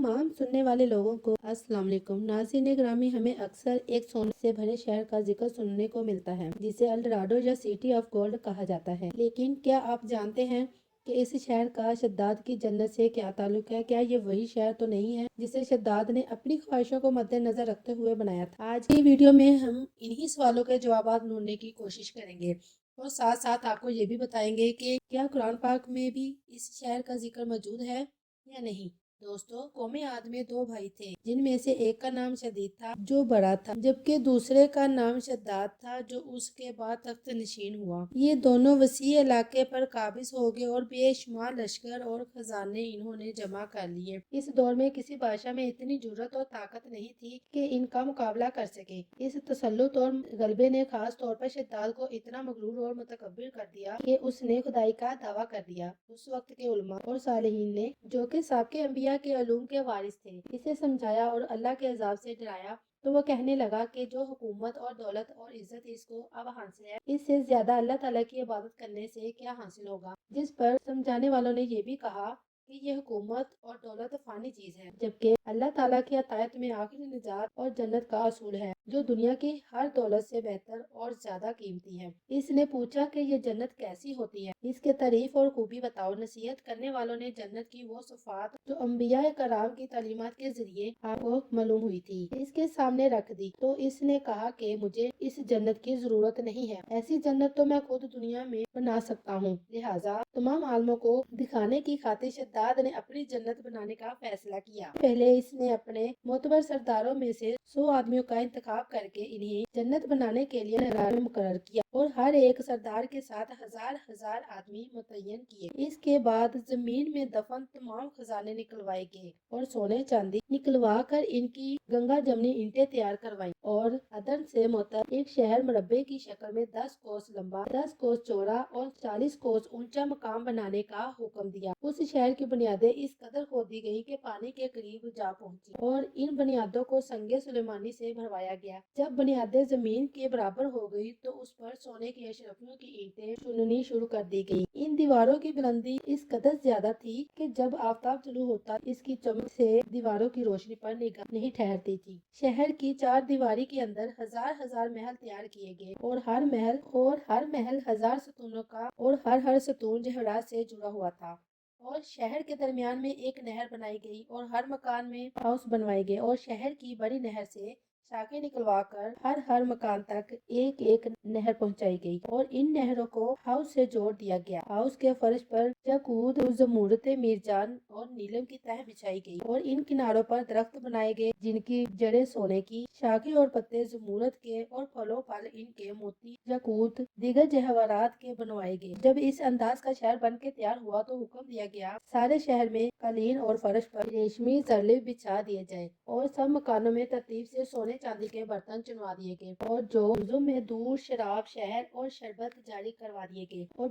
तमाम सुनने वाले लोगों को अस्सलाम वालेकुम। नाज़रीन ग्रामी, हमें अक्सर एक सोने से भरे शहर का जिक्र सुनने को मिलता है जिसे अल डोराडो या सिटी ऑफ गोल्ड कहा जाता है। लेकिन क्या आप जानते हैं कि इस शहर का शद्दाद की जन्नत से क्या ताल्लुक है? क्या ये वही शहर तो नहीं है जिसे शद्दाद ने अपनी ख्वाहिशों को मद्देनजर रखते हुए बनाया था? आज की वीडियो में हम इन्हीं सवालों के जवाब ढूंढने की कोशिश करेंगे और साथ साथ आपको ये भी बताएंगे कि क्या कुरान पाक में भी इस शहर का जिक्र मौजूद है या नहीं। दोस्तों, कौमे आद में दो भाई थे जिनमें से एक का नाम शदीद था जो बड़ा था, जबकि दूसरे का नाम शद्दाद था जो उसके बाद तख्त नशीन हुआ। ये दोनों वसी इलाके पर काबिज हो गए और बेशुमार लश्कर और खजाने इन्होंने जमा कर लिए। इस दौर में किसी बादशाह में इतनी जुर्रत और ताकत नहीं थी कि इनका मुकाबला कर सके। इस तसल्लुत और गलबे ने खास तौर पर शद्दाद को इतना मगरूर और मुतकब्बिर कर दिया कि उसने खुदाई का दावा कर दिया। उस वक्त के उलमा और सालिहीन ने, जो कि साबके अंबिया के उलूम के वारिस थे, इसे समझाया और अल्लाह के अजाब से डराया। तो वो कहने लगा कि जो हुकूमत और दौलत और इज्जत इसको अब हासिल है, इससे ज्यादा अल्लाह ताला की इबादत करने से क्या हासिल होगा। जिस पर समझाने वालों ने ये भी कहा कि ये हुकूमत और दौलत फानी चीज है, जबकि अल्लाह ताला की अतायत में आखिरी निजात और जन्नत का असूल है जो दुनिया की हर दौलत से बेहतर और ज्यादा कीमती है। इसने पूछा कि ये जन्नत कैसी होती है, इसके तारीफ और खूबी बताओ। नसीहत करने वालों ने जन्नत की वो सिफात जो अंबिया कराम की तालीमात के जरिए आपको मालूम हुई थी, इसके सामने रख दी। तो इसने कहा कि मुझे इस जन्नत की जरूरत नहीं है, ऐसी जन्नत तो मैं खुद दुनिया में बना सकता हूँ। लिहाजा तमाम आलमों को दिखाने की खातिर शद्दाद ने अपनी जन्नत बनाने का फैसला किया। पहले इसने अपने मोतबर सरदारों में से 100 आदमियों का इंतखाब करके इन्हें जन्नत बनाने के लिए निगरान मुकर्रर किया और हर एक सरदार के साथ हजार हजार आदमी मुतय्यन किए। इसके बाद जमीन में दफन तमाम खजाने निकलवाए गए और सोने चांदी निकलवा कर इनकी गंगा जमनी ईंटें तैयार करवाई और अदन से मोतर एक शहर मुरब्बे की शक्ल में 10 कोस लंबा, 10 कोस चौड़ा और 40 कोस ऊंचा मकाम बनाने का हुक्म दिया। उस शहर की बुनियादें इस कदर खोदी गई कि पानी के करीब जा पहुंची और इन बुनियादों को संगे सुलेमानी से भरवाया गया। जब बुनियादें जमीन के बराबर हो गई तो उस पर सोने की अशरफियों की ईंटें चुननी शुरू कर दी गई। इन दीवारों की बुलंदी इस कदर ज्यादा थी कि जब आफताब तुलू होता इसकी चमक से दीवारों की रोशनी पर निगाह नहीं ठहरती थी। शहर की 4 दीवारी के अंदर हजार हजार महल तैयार किए गए और हर महल हजार सतूनों का और हर सतून जहरात से जुड़ा हुआ था। और शहर के दरमियान में एक नहर बनाई गई और हर मकान में हाउस बनवाए गए और शहर की बड़ी नहर से शाखें निकलवाकर हर मकान तक एक एक नहर पहुंचाई गई और इन नहरों को हाउस से जोड़ दिया गया। हाउस के फर्श पर यकूत, जमूरत, मीरजान और नीलम की तह बिछाई गई और इन किनारों पर दरख्त बनाए गए जिनकी जड़ें सोने की, शाखें और पत्ते जमूरत के और फलों फल इनके मोती, यकूत, दीगर जवाहरात के बनवाए गए। जब इस अंदाज का शहर बन के तैयार हुआ तो हुक्म दिया गया सारे शहर में कालीन और फर्श पर रेशमी सरले बिछा दिए जाए और सब मकानों में तरतीब से सोने चांदी के बर्तन चुनवा दिए गए और जो में दूध, शराब, शहद और शरबत जारी करवा दिए गए और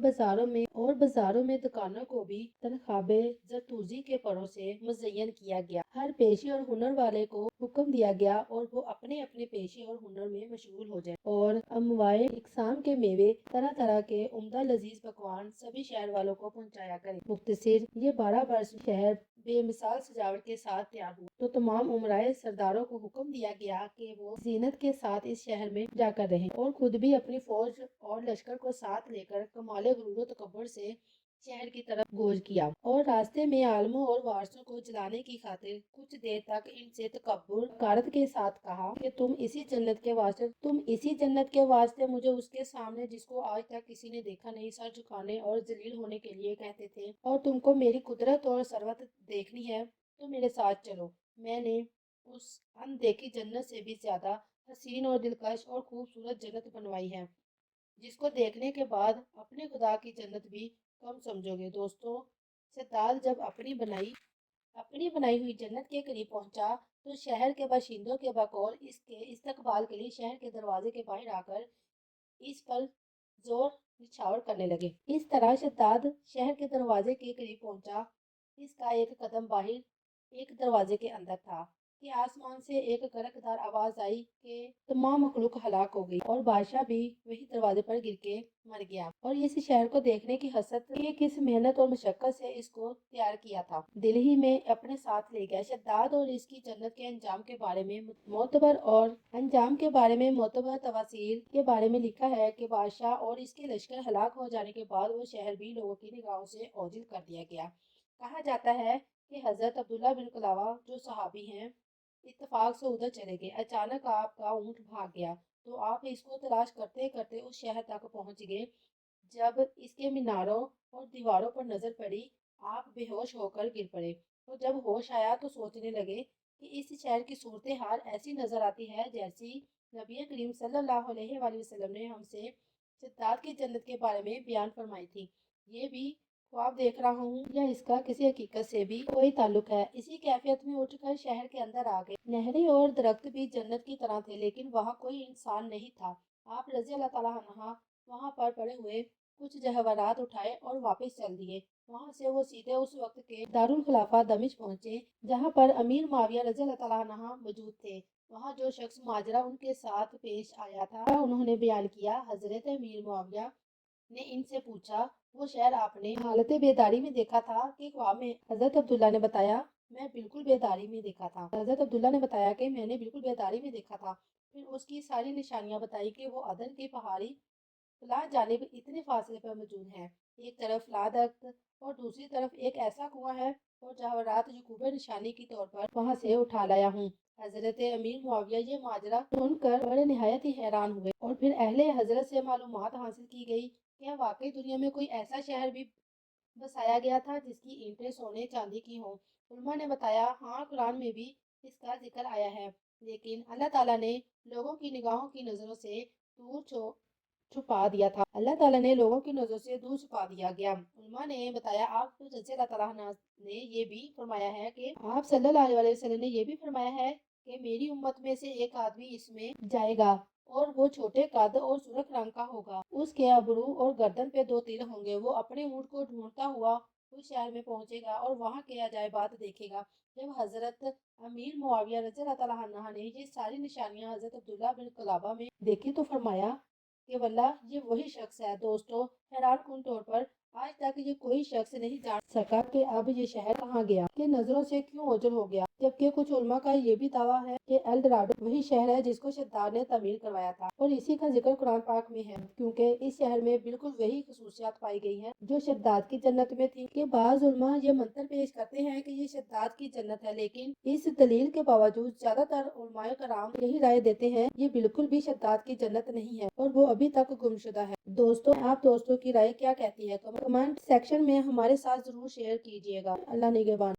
बाजारों में दुकानों को भी तनखाबे जरतूजी के परों से मुज़य्यन किया गया। हर पेशे और हुनर वाले को हुक्म दिया गया और वो अपने अपने पेशे और हुनर में मशगूल हो जाए और अमवाए इकसाम के मेवे, तरह तरह के उम्दा लजीज पकवान सभी शहर वालों को पहुंचाया करें। मुख्तसिर ये 12 वर्ष शहर बेमिसाल सजावट के साथ तैयार हुआ तो तमाम उमराए सरदारों को हुक्म दिया गया कि वो जीनत के साथ इस शहर में जाकर रहें और खुद भी अपनी फौज और लश्कर को साथ लेकर कमाले गुरूर तकब्बुर से शहर की तरफ गोज किया और रास्ते में आलमों और वारसों को जलाने की खातिर कुछ देर तक इनसे तकब्बुर कारत के साथ कहा कि तुम इसी जन्नत के वास्ते मुझे उसके सामने जिसको आज तक किसी ने देखा नहीं सर झुकाने और जलील होने के लिए कहते थे, और तुमको मेरी कुदरत और सरवत देखनी है तो मेरे साथ चलो। मैंने उस अनदेखी जन्नत से भी ज्यादा हसीन और दिलकश और खूबसूरत जन्नत बनवाई है जिसको देखने के बाद अपने खुदा की जन्नत भी कम समझोगे। दोस्तों, शद्दाद जब अपनी बनाई हुई जन्नत के करीब पहुंचा तो शहर के बाशिंदों के बकौल इसके इस्तकबाल के लिए शहर के दरवाजे के बाहर आकर इस पर जोर निछावर करने लगे। इस तरह शद्दाद शहर के दरवाजे के करीब पहुंचा। इसका एक कदम बाहर एक दरवाजे के अंदर था کہ آسمان سے ایک کڑکدار آواز آئی کہ تمام مخلوق ہلاک ہو گئی اور بادشاہ بھی وہی دروازے پر گر کے مر گیا، اور اس شہر کو دیکھنے کی حسرت کہ کس محنت اور مشقت سے اس کو تیار کیا تھا دل ہی میں اپنے ساتھ لے گیا۔ شداد اور اس کی جنت کے انجام کے بارے میں معتبر تفاسیر کے بارے میں لکھا ہے کہ بادشاہ اور اس کے لشکر ہلاک ہو جانے کے بعد وہ شہر بھی لوگوں کی نگاہوں سے اوجھل کر دیا گیا۔ کہا جاتا ہے کہ حضرت عبداللہ بن قلابہ جو صحابی ہیں اتفاق سے ادھر چلے گئے۔ اچانک آپ کا اونٹ بھاگ گیا تو آپ اس کو تلاش کرتے کرتے اس شہر تک پہنچ گئے۔ جب اس کے میناروں اور دیواروں پر نظر پڑی آپ بے ہوش ہو کر گر پڑے، اور جب ہوش آیا تو سوچنے لگے کہ اس شہر کی صورتحال ایسی نظر آتی ہے جیسی نبی کریم صلی اللہ علیہ وآلہ وسلم نے ہم سے شداد کی جنت کے بارے میں بیان فرمائی تھی۔ یہ بھی خواب دیکھ رہا ہوں یا اس کا کسی حقیقت سے بھی کوئی تعلق ہے؟ اسی کیفیت میں اٹھ کر شہر کے اندر آ گئے۔ نہریں اور درخت بھی جنت کی طرح تھے، لیکن وہاں کوئی انسان نہیں تھا۔ آپ رضی اللہ تعالیٰ عنہ وہاں پر پڑے ہوئے کچھ جواہرات اٹھائے اور واپس چل دیے۔ وہاں سے وہ سیدھے اس وقت کے دارالخلافہ دمشق پہنچے جہاں پر امیر معاویہ رضی اللہ تعالیٰ عنہ موجود تھے۔ وہاں جو شخص ماجرا ان کے ساتھ پیش آیا تھا انہوں نے بیان کیا۔ حضرت امیر معاویہ نے ان سے پوچھا وہ شہر آپ نے حالت بیداری میں دیکھا تھا کہ خواب میں؟ حضرت عبداللہ نے بتایا میں بالکل بیداری میں دیکھا تھا۔ حضرت عبداللہ نے بتایا کہ میں نے بالکل بیداری میں دیکھا تھا۔ پھر اس کی ساری نشانیاں بتائی کہ وہ عدن کی پہاڑی فلاں جانب اتنے فاصلے پر موجود ہیں، ایک طرف فلاں درخت اور دوسری طرف ایک ایسا کنواں ہے، اور جواہرات جو خوبِ نشانی کے طور پر وہاں سے اٹھا لایا ہوں۔ حضرت امیر معاویہ یہ ماجرا سن کر بڑے نہایت ہی حیران ہوئے، اور پھر اہل حضرت سے معلومات حاصل کی گئی کیا واقعی دنیا میں کوئی ایسا شہر بھی بسایا گیا تھا جس کی اینٹیں سونے چاندی کی ہوں؟ علماء نے بتایا ہاں، قرآن میں بھی اس کا ذکر آیا ہے، لیکن اللہ تعالیٰ نے لوگوں کی نگاہوں کی نظروں سے دور چھپا دیا تھا۔ اللہ تعالیٰ نے لوگوں کی نظروں سے دور چھپا دیا گیا۔ علماء نے بتایا آپ رضی اللہ تعالیٰ عنہ نے یہ بھی فرمایا ہے کہ آپ صلی اللہ علیہ وسلم نے یہ بھی فرمایا ہے کہ میری امت میں سے ایک آدمی اس میں جائے گا اور وہ چھوٹے قد اور سرخ رنگ کا ہوگا، اس کے ابرو اور گردن پہ 2 تیر ہوں گے، وہ اپنے اونٹ کو ڈھونڈتا ہوا اس شہر میں پہنچے گا اور وہاں کے عجائبات دیکھے گا۔ جب حضرت امیر معاویہ رضی اللہ تعالیٰ عنہ نے یہ ساری نشانیاں حضرت عبداللہ بن قلابہ میں دیکھی تو فرمایا کہ واللہ یہ وہی شخص ہے۔ دوستو، حیران کن طور پر آج تک یہ کوئی شخص نہیں جان سکا کہ اب یہ شہر کہاں گیا، کہ نظروں سے کیوں اوجھل ہو گیا، جبکہ کچھ علماء کا یہ بھی دعویٰ ہے کہ ایل ڈراڈو وہی شہر ہے جس کو شداد نے تعمیر کروایا تھا، اور اسی کا ذکر قرآن پاک میں ہے، کیونکہ اس شہر میں بالکل وہی خصوصیات پائی گئی ہیں جو شداد کی جنت میں تھی۔ کہ بعض علماء یہ منتر پیش کرتے ہیں کہ یہ شداد کی جنت ہے، لیکن اس دلیل کے باوجود زیادہ تر علماء کرام یہی رائے دیتے ہیں یہ بالکل بھی شداد کی جنت نہیں ہے اور وہ ابھی تک گمشدہ ہے۔ دوستو، آپ دوستوں کی رائے کیا کہتی ہے؟ کمنٹ سیکشن میں ہمارے ساتھ ضرور شیئر کیجیے گا۔ اللہ نگہبان۔